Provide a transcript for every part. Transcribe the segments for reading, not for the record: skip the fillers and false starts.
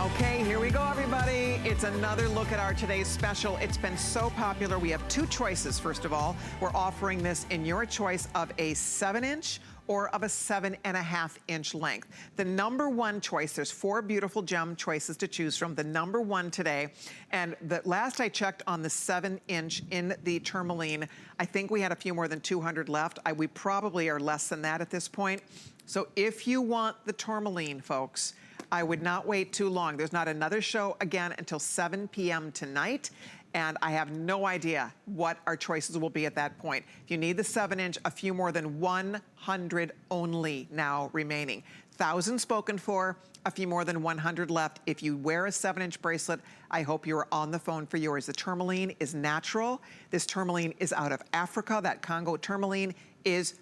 Okay, here we go, everybody. It's another look at our today's special. It's been so popular. We have two choices, first of all. We're offering this in your choice of a 7-inch or of a 7.5-inch length. The number one choice, there's 4 beautiful gem choices to choose from. The number one today, and the last I checked on the 7-inch in the tourmaline, I think we had a few more than 200 left. We probably are less than that at this point. So if you want the tourmaline, folks, I would not wait too long. There's not another show again until 7 p.m. tonight, and I have no idea what our choices will be at that point. If you need the 7-inch, a few more than 100 only now remaining. 1,000 spoken for, a few more than 100 left. If you wear a 7-inch bracelet, I hope you are on the phone for yours. The tourmaline is natural. This tourmaline is out of Africa. That Congo tourmaline is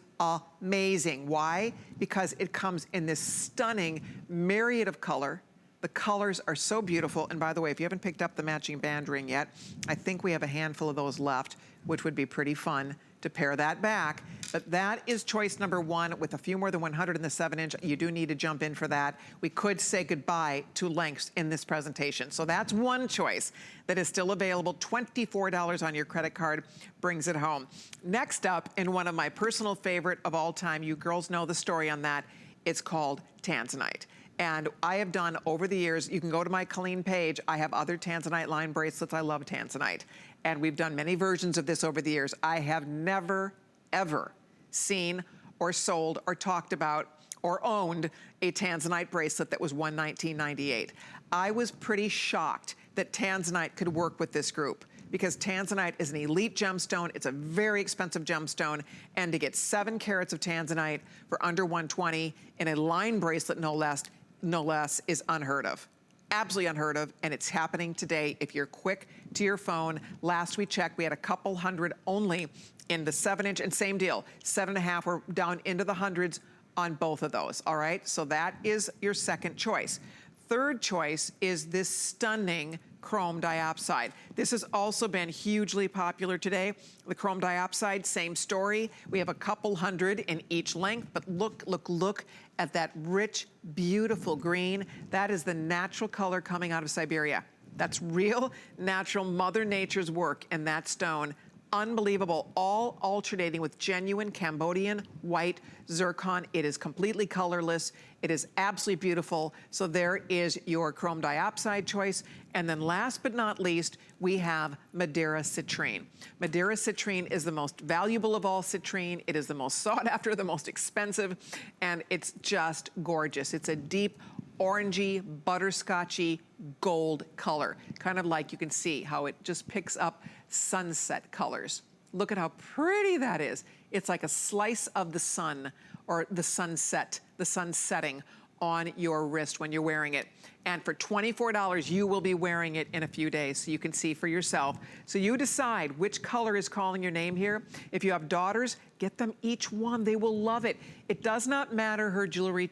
amazing. Why? Because it comes in this stunning myriad of color. The colors are so beautiful. And by the way, if you haven't picked up the matching band ring yet, I think we have a handful of those left, which would be pretty fun to pair that back. But that is choice number one with a few more than 100 in the 7-inch. You do need to jump in for that. We could say goodbye to lengths in this presentation. So that's one choice that is still available. $24 on your credit card brings it home. Next up, in one of my personal favorite of all time, you girls know the story on that, it's called Tanzanite. And I have done over the years, you can go to my Colleen page, I have other Tanzanite line bracelets. I love Tanzanite. And we've done many versions of this over the years. I have never, ever seen or sold or talked about or owned a Tanzanite bracelet that was $119.98. I was pretty shocked that Tanzanite could work with this group, because Tanzanite is an elite gemstone. It's a very expensive gemstone, and to get 7 carats of Tanzanite for under $120 in a line bracelet, no less, is unheard of. Absolutely unheard of, and it's happening today. If you're quick to your phone, last we checked, we had a couple hundred only in the 7-inch, and same deal, 7.5, we're down into the hundreds on both of those, all right? So that is your second choice. Third choice is this stunning chrome diopside. This has also been hugely popular today. The chrome diopside, same story. We have a couple hundred in each length, but look at that rich, beautiful green. That is the natural color coming out of Siberia. That's real, natural Mother Nature's work in that stone. Unbelievable, all alternating with genuine Cambodian white zircon. It is completely colorless. It is absolutely beautiful. So there is your chrome diopside choice. And then last but not least, we have Madeira citrine. Madeira citrine is the most valuable of all citrine. It is the most sought after, the most expensive, and it's just gorgeous. It's a deep orangey, butterscotchy gold color. Kind of like you can see how it just picks up sunset colors. Look at how pretty that is. It's like a slice of the sun, or the sunset, the sun setting on your wrist when you're wearing it. And for $24, you will be wearing it in a few days, so you can see for yourself. So you decide which color is calling your name here. If you have daughters, get them each one. They will love it. It does not matter her jewelry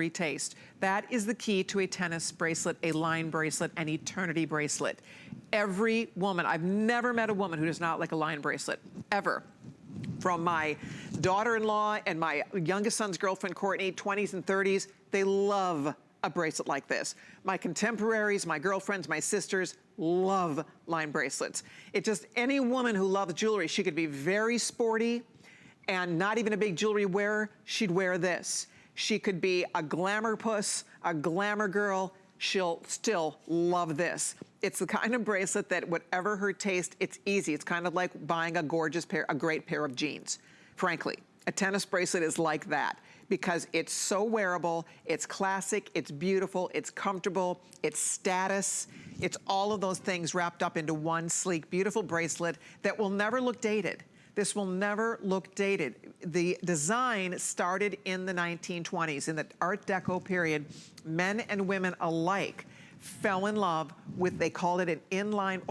taste. That is the key to a tennis bracelet, a line bracelet, an eternity bracelet. Every woman, I've never met a woman who does not like a line bracelet, ever. From my daughter-in-law and my youngest son's girlfriend, Courtney, 20s and 30s, they love a bracelet like this. My contemporaries, my girlfriends, my sisters love line bracelets. It's just any woman who loves jewelry, she could be very sporty and not even a big jewelry wearer, she'd wear this. She could be a glamour puss, a glamour girl, she'll still love this. It's the kind of bracelet that whatever her taste, it's easy. It's kind of like buying a great pair of jeans. Frankly, a tennis bracelet is like that because it's so wearable, it's classic, it's beautiful, it's comfortable, it's status, it's all of those things wrapped up into one sleek, beautiful bracelet that will never look dated. This will never look dated. The design started in the 1920s, in the Art Deco period. Men and women alike fell in love with, they called it an inline,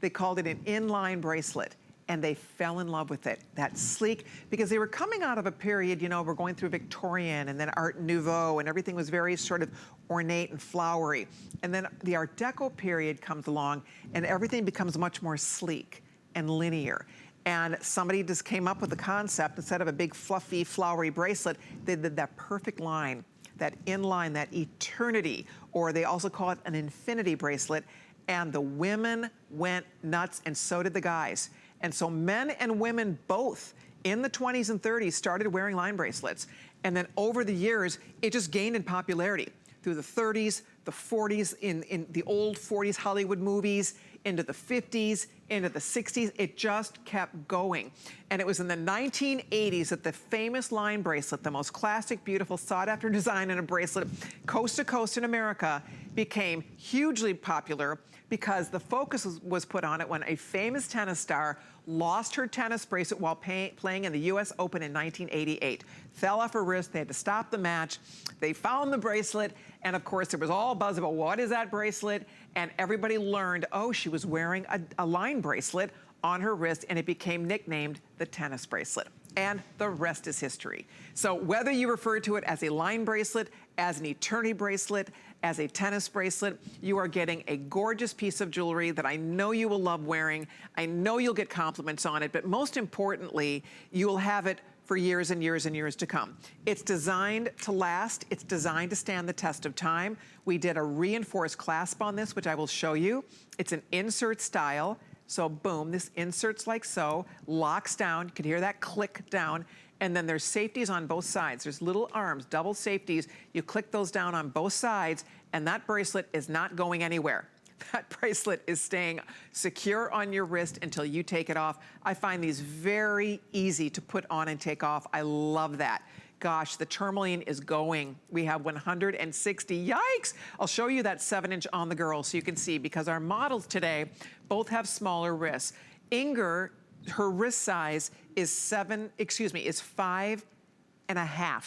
they called it an inline bracelet, and they fell in love with it. That sleek, because they were coming out of a period, you know, we're going through Victorian and then Art Nouveau, and everything was very sort of ornate and flowery. And then the Art Deco period comes along, and everything becomes much more sleek and linear. And somebody just came up with the concept, instead of a big fluffy flowery bracelet, they did that perfect line that inline, that eternity, or they also call it an infinity bracelet. And the women went nuts, and so did the guys. And so men and women both in the 20s and 30s started wearing line bracelets. And then over the years, it just gained in popularity through the 30s, the 40s, in the old 40s Hollywood movies, into the 50s, into the 60s. It just kept going. And it was in the 1980s that the famous line bracelet, the most classic, beautiful, sought-after design in a bracelet, coast to coast in America, became hugely popular because the focus was put on it when a famous tennis star lost her tennis bracelet while playing in the US Open in 1988. Fell off her wrist, they had to stop the match. They found the bracelet, and of course there was all buzz about what is that bracelet, and everybody learned, oh, she was wearing a line bracelet on her wrist, and it became nicknamed the tennis bracelet. And the rest is history. So whether you refer to it as a line bracelet, as an eternity bracelet, as a tennis bracelet, you are getting a gorgeous piece of jewelry that I know you will love wearing. I know you'll get compliments on it, but most importantly, you will have it for years and years and years to come. It's designed to last. It's designed to stand the test of time. We did a reinforced clasp on this, which I will show you. It's an insert style. So boom, this inserts like so, locks down. You can hear that click down. And then there's safeties on both sides. There's little arms, double safeties. You click those down on both sides, and that bracelet is not going anywhere. That bracelet is staying secure on your wrist until you take it off. I find these very easy to put on and take off. I love that. Gosh, the tourmaline is going. We have 160, yikes! I'll show you that 7-inch on the girl so you can see, because our models today both have smaller wrists. Inger, her wrist size is 5.5.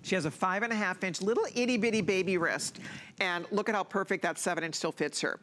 She has a 5.5-inch little itty bitty baby wrist. And look at how perfect that 7-inch still fits her.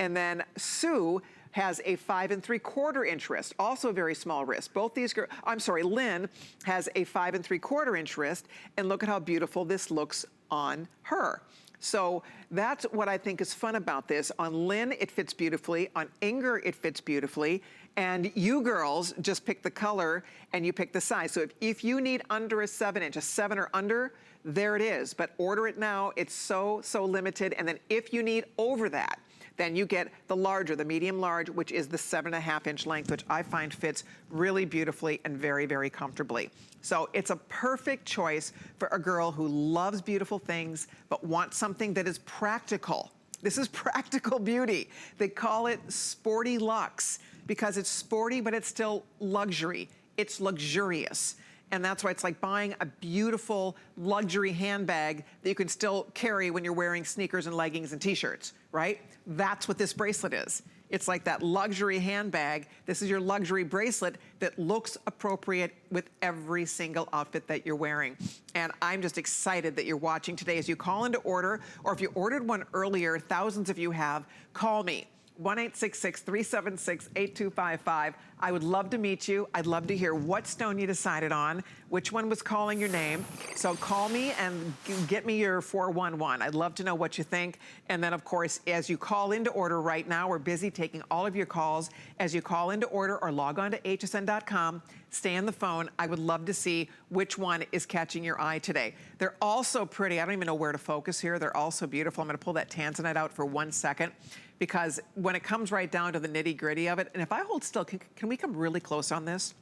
And then Sue has a 5.75-inch wrist, also a very small wrist. Both these girls, Lynn has a 5.75-inch wrist, and look at how beautiful this looks on her. So that's what I think is fun about this. On Lynn, it fits beautifully. On Inger, it fits beautifully. And you girls just pick the color and you pick the size. So if you need under a 7-inch, a 7 or under, there it is. But order it now. It's so, so limited. And then if you need over that, then you get the larger, the medium large, which is the 7.5-inch length, which I find fits really beautifully and very, very comfortably. So it's a perfect choice for a girl who loves beautiful things, but wants something that is practical. This is practical beauty. They call it sporty luxe because it's sporty, but it's still luxury. It's luxurious. And that's why it's like buying a beautiful luxury handbag that you can still carry when you're wearing sneakers and leggings and t-shirts, right? That's what this bracelet is. It's like that luxury handbag. This is your luxury bracelet that looks appropriate with every single outfit that you're wearing. And I'm just excited that you're watching today. As you call in to order, or if you ordered one earlier, thousands of you have, call me. 1-866-376-8255. I would love to meet you. I'd love to hear what stone you decided on, which one was calling your name. So call me and get me your 411. I'd love to know what you think. And then, of course, as you call in to order right now, we're busy taking all of your calls. As you call in to order or log on to hsn.com, stay on the phone. I would love to see which one is catching your eye today. They're all so pretty. I don't even know where to focus here. They're all so beautiful. I'm going to pull that tanzanite out for 1 second, because when it comes right down to the nitty-gritty of it, and if I hold still, can we come really close on this?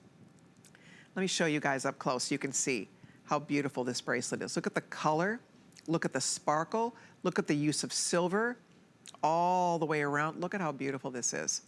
Let me show you guys up close so you can see how beautiful this bracelet is. Look at the color, look at the sparkle, look at the use of silver all the way around. Look at how beautiful this is.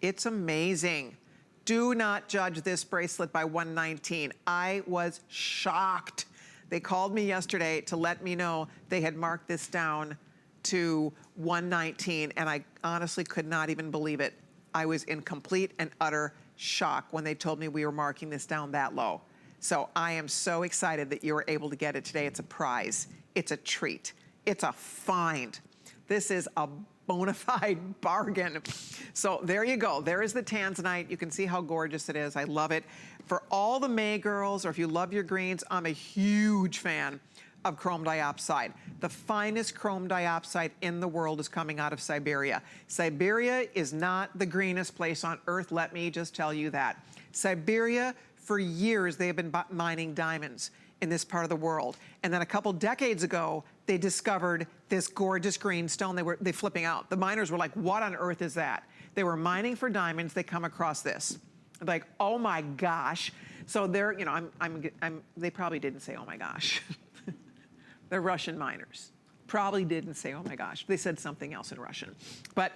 It's amazing. Do not judge this bracelet by $119. I was shocked. They called me yesterday to let me know they had marked this down to $119, and I honestly could not even believe it. I was in complete and utter shock when they told me we were marking this down that low. So I am so excited that you were able to get it today. It's a prize. It's a treat. It's a find. This is a bona fide bargain. So there you go. There is the tanzanite. You can see how gorgeous it is. I love it. For all the May girls, or if you love your greens, I'm a huge fan of chrome diopside. The finest chrome diopside in the world is coming out of Siberia. Siberia is not the greenest place on earth, let me just tell you that. Siberia For years, they have been mining diamonds in this part of the world. And then a couple decades ago, they discovered this gorgeous green stone. They flipping out. The miners were like, what on earth is that? They were mining for diamonds. They come across this. Like, oh my gosh. So they're, you know, they probably didn't say, oh my gosh. They're Russian miners. Probably didn't say, oh my gosh. They said something else in Russian. But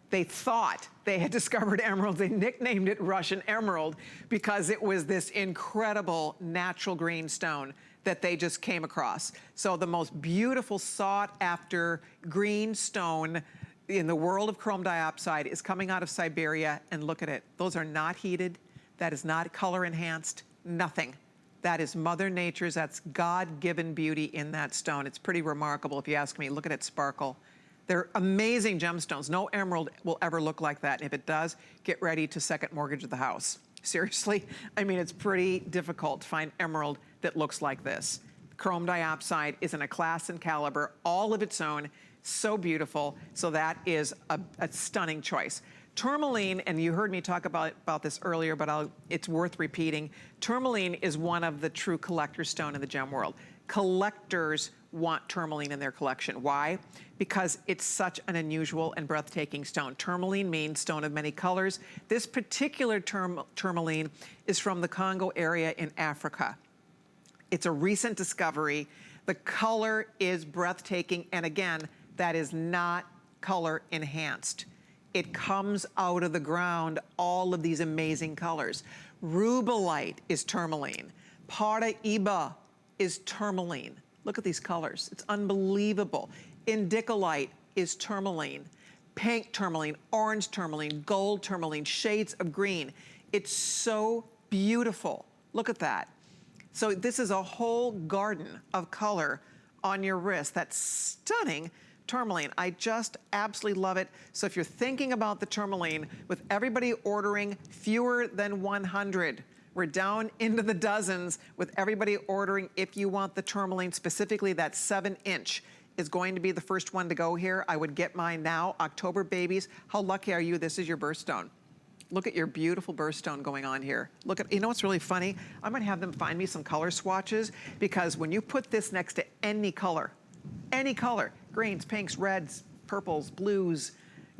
they thought they had discovered emeralds. They nicknamed it Russian emerald because it was this incredible natural green stone that they just came across. So the most beautiful sought after green stone in the world of chrome diopside is coming out of Siberia, and look at it. Those are not heated. That is not color enhanced, nothing. That is Mother Nature's, that's God-given beauty in that stone. It's pretty remarkable if you ask me. Look at it sparkle. They're amazing gemstones. No emerald will ever look like that. And if it does, get ready to second mortgage the house. Seriously, I mean, it's pretty difficult to find emerald that looks like this. Chrome diopside is in a class and caliber all of its own. So beautiful. So that is a stunning choice. Tourmaline, and you heard me talk about this earlier, but it's worth repeating. Tourmaline is one of the true collector stone in the gem world. Collectors want tourmaline in their collection. Why? Because it's such an unusual and breathtaking stone. Tourmaline means stone of many colors. This particular tourmaline is from the Congo area in Africa. It's a recent discovery. The color is breathtaking, and again, that is not color enhanced. It comes out of the ground, all of these amazing colors. Rubellite is tourmaline. Paraiba is tourmaline. Look at these colors, it's unbelievable. Indicolite is tourmaline. Pink tourmaline, orange tourmaline, gold tourmaline, shades of green. It's so beautiful. Look at that. So this is a whole garden of color on your wrist. That's stunning tourmaline. I just absolutely love it. So if you're thinking about the tourmaline, with everybody ordering fewer than 100, we're down into the dozens with everybody ordering. If you want the tourmaline, specifically that 7-inch is going to be the first one to go here. I would get mine now. October babies, how lucky are you? This is your birthstone. Look at your beautiful birthstone going on here. Look at, you know what's really funny? I'm gonna have them find me some color swatches, because when you put this next to any color, greens, pinks, reds, purples, blues,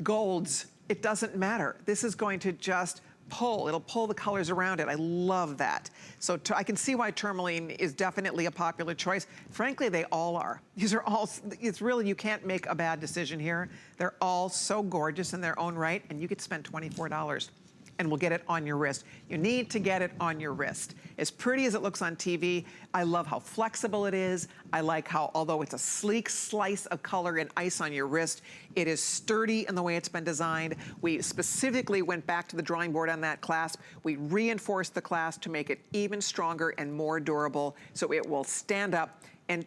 golds, it doesn't matter. This is going to just pull, it'll pull the colors around it. I love that. So I can see why tourmaline is definitely a popular choice. Frankly, they all are. These are all, it's really, you can't make a bad decision here. They're all so gorgeous in their own right, and you could spend $24 and we'll get it on your wrist. You need to get it on your wrist. As pretty as it looks on TV, I love how flexible it is. I like how, although it's a sleek slice of color and ice on your wrist, it is sturdy in the way it's been designed. We specifically went back to the drawing board on that clasp. We reinforced the clasp to make it even stronger and more durable, so it will stand up and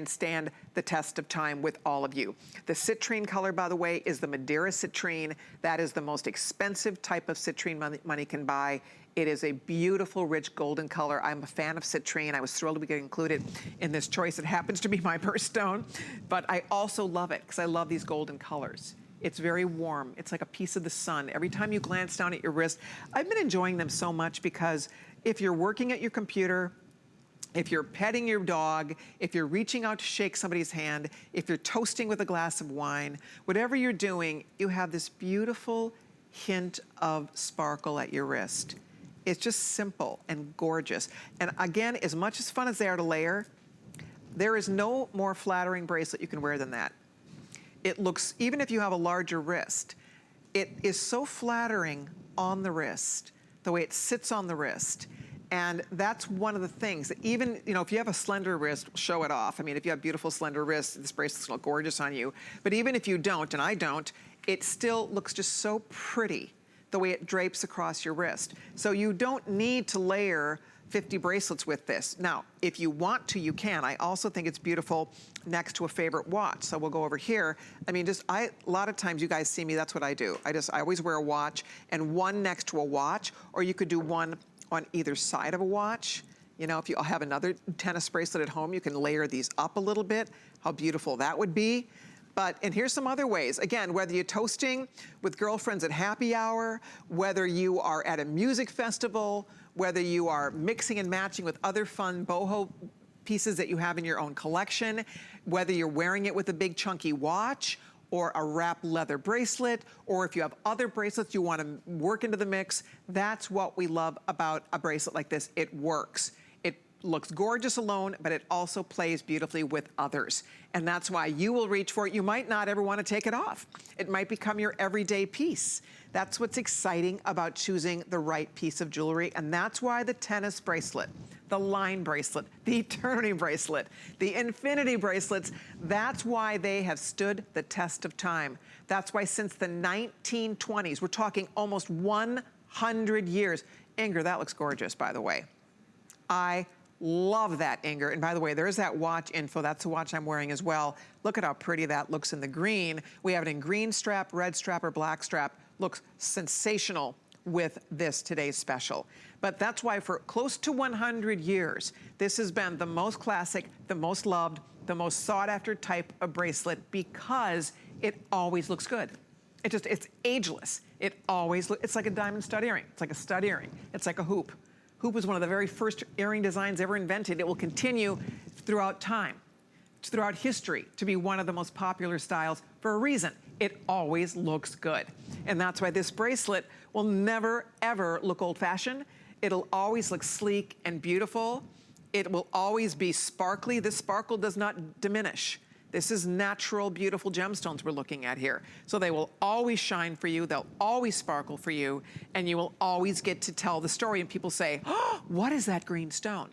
stand the test of time with all of you. The citrine color, by the way, is the Madeira citrine. That is the most expensive type of citrine money can buy. It is a beautiful, rich golden color. I'm a fan of citrine. I was thrilled to be included in this choice. It happens to be my birthstone, but I also love it because I love these golden colors. It's very warm. It's like a piece of the sun. Every time you glance down at your wrist, I've been enjoying them so much because if you're working at your computer, if you're petting your dog, if you're reaching out to shake somebody's hand, if you're toasting with a glass of wine, whatever you're doing, you have this beautiful hint of sparkle at your wrist. It's just simple and gorgeous. And again, as much as fun as they are to layer, there is no more flattering bracelet you can wear than that. It looks, even if you have a larger wrist, it is so flattering on the wrist, the way it sits on the wrist. And that's one of the things that even, you know, if you have a slender wrist, show it off. I mean, if you have beautiful slender wrists, this bracelet's gonna look gorgeous on you. But even if you don't, and I don't, it still looks just so pretty the way it drapes across your wrist. So you don't need to layer 50 bracelets with this. Now, if you want to, you can. I also think it's beautiful next to a favorite watch. So we'll go over here. I mean, a lot of times you guys see me, that's what I do. I always wear a watch and one next to a watch, or you could do one on either side of a watch. You know, if you have another tennis bracelet at home, you can layer these up a little bit. How beautiful that would be. And here's some other ways. Again, whether you're toasting with girlfriends at happy hour, whether you are at a music festival, whether you are mixing and matching with other fun boho pieces that you have in your own collection, whether you're wearing it with a big chunky watch or a wrapped leather bracelet, or if you have other bracelets you want to work into the mix, that's what we love about a bracelet like this. It works. It looks gorgeous alone, but it also plays beautifully with others. And that's why you will reach for it. You might not ever want to take it off. It might become your everyday piece. That's what's exciting about choosing the right piece of jewelry, and that's why the tennis bracelet, the line bracelet, the eternity bracelet, the infinity bracelets, that's why they have stood the test of time. That's why since the 1920s, we're talking almost 100 years. Inger, that looks gorgeous, by the way. I love that, Inger. And by the way, there's that watch info. That's the watch I'm wearing as well. Look at how pretty that looks in the green. We have it in green strap, red strap, or black strap. Looks sensational with this today's special. But that's why for close to 100 years, this has been the most classic, the most loved, the most sought after type of bracelet because it always looks good. It's ageless. It always it's like a diamond stud earring. It's like a stud earring. It's like a hoop. Hoop was one of the very first earring designs ever invented. It will continue throughout time, throughout history, to be one of the most popular styles for a reason. It always looks good. And that's why this bracelet will never, ever look old-fashioned. It'll always look sleek and beautiful. It will always be sparkly. This sparkle does not diminish. This is natural, beautiful gemstones we're looking at here. So they will always shine for you. They'll always sparkle for you. And you will always get to tell the story. And people say, oh, what is that green stone?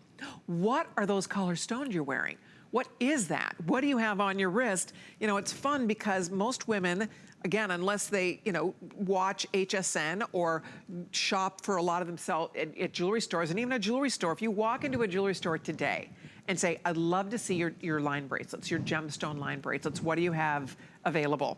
What are those color stones you're wearing? What is that? What do you have on your wrist? You know, it's fun because most women, again, unless they, you know, watch HSN or shop for a lot of themselves at jewelry stores, and even a jewelry store, if you walk into a jewelry store today and say, I'd love to see your line bracelets, your gemstone line bracelets, what do you have available?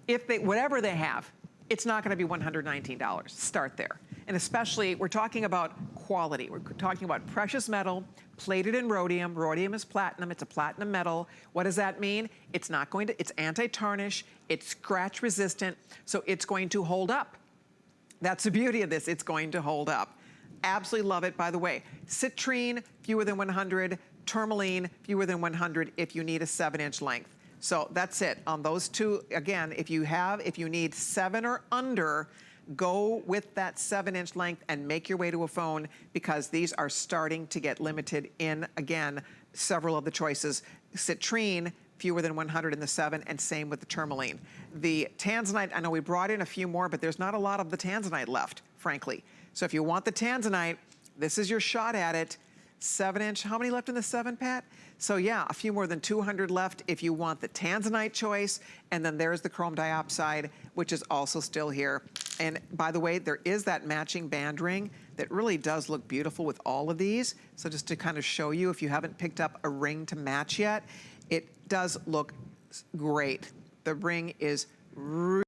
If they, whatever they have, it's not gonna be $119, start there. And especially, we're talking about quality. We're talking about precious metal, plated in rhodium. Rhodium is platinum, it's a platinum metal. What does that mean? It's not going to, it's anti-tarnish, it's scratch resistant, so it's going to hold up. That's the beauty of this, it's going to hold up. Absolutely love it, by the way. Citrine, fewer than 100. Tourmaline, fewer than 100 if you need a 7-inch length. So that's it on those two. Again, if you need 7 or under, go with that 7-inch length and make your way to a phone because these are starting to get limited in, again, several of the choices. Citrine, fewer than 100 in the 7, and same with the tourmaline. The tanzanite, I know we brought in a few more, but there's not a lot of the tanzanite left, frankly. So if you want the tanzanite, this is your shot at it. 7-inch, how many left in the 7, Pat? So yeah, a few more than 200 left if you want the tanzanite choice, and then there's the chrome diopside, which is also still here. And by the way, there is that matching band ring that really does look beautiful with all of these. So just to kind of show you, if you haven't picked up a ring to match yet, it does look great. The ring is really